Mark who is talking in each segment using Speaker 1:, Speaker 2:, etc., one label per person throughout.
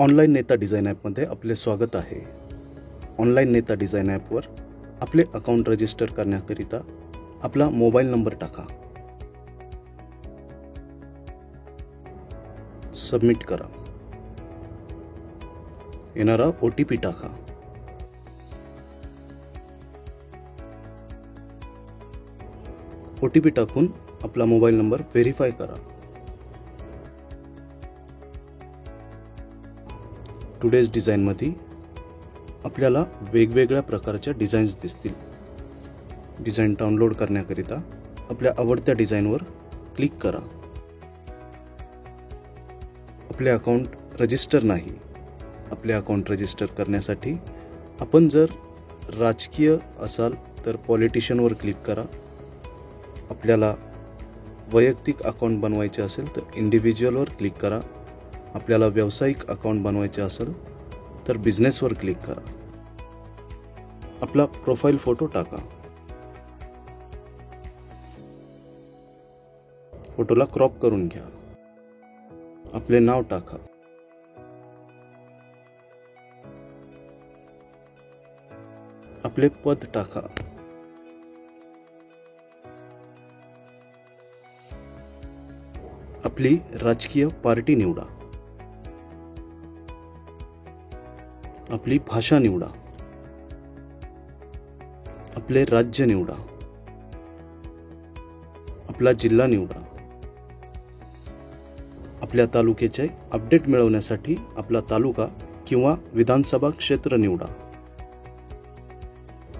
Speaker 1: Online नेता design ॲपमध्ये आपले स्वागत आहे. ऑनलाईन नेता डिझाइन ॲपवर आपले अकाउंट रजिस्टर करण्याकरिता आपला मोबाईल नंबर टाका. सबमिट करा. येणारा OTP टाका. OTP टाकून आपला मोबाईल नंबर व्हेरीफाय करा. टुडेज डिझाइनमध्ये आपल्याला वेगवेगळ्या प्रकारच्या डिझाईन्स दिसतील. डिझाईन डाउनलोड करण्याकरिता आपल्या आवडत्या डिझाईनवर क्लिक करा. आपले अकाउंट रजिस्टर नाही. आपले अकाउंट रजिस्टर करण्यासाठी आपण जर राजकीय असाल तर पॉलिटिशियनवर क्लिक करा. आपल्याला वैयक्तिक अकाउंट बनवायचे असेल तर इंडिव्हिज्युअलवर क्लिक करा. आपल्याला व्यावसायिक अकाउंट बनवायचे असेल तर बिझनेसवर क्लिक करा. आपला प्रोफाईल फोटो टाका. फोटोला क्रॉप करून घ्या. आपले नाव टाका. आपले पद टाका. आपली राजकीय पार्टी निवडा. आपली भाषा निवडा. आपले राज्य निवडा. आपला जिल्हा निवडा. आपल्या तालुक्याचे अपडेट मिळवण्यासाठी आपला तालुका किंवा विधानसभा क्षेत्र निवडा.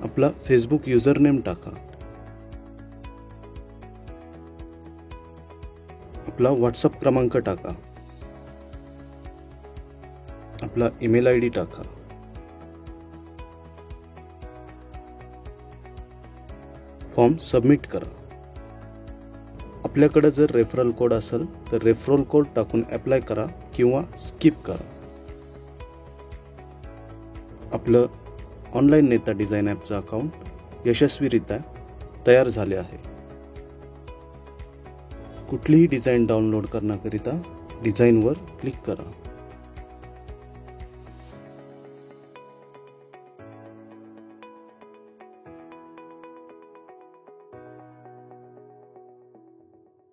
Speaker 1: आपला फेसबुक युजरनेम टाका. आपला व्हॉट्सअप क्रमांक टाका. आपला ईमेल ID टाका. फॉर्म सबमिट करा. आपल्याकडे जर रेफरल कोड असेल तर रेफरल कोड टाकून अप्लाय करा किंवा स्किप करा. आपलं ऑनलाईन नेता डिझाइन ॲपचं अकाउंट यशस्वीरित्या तयार झाले आहे. कुठलीही डिझाईन डाउनलोड करण्याकरिता डिझाईनवर क्लिक करा.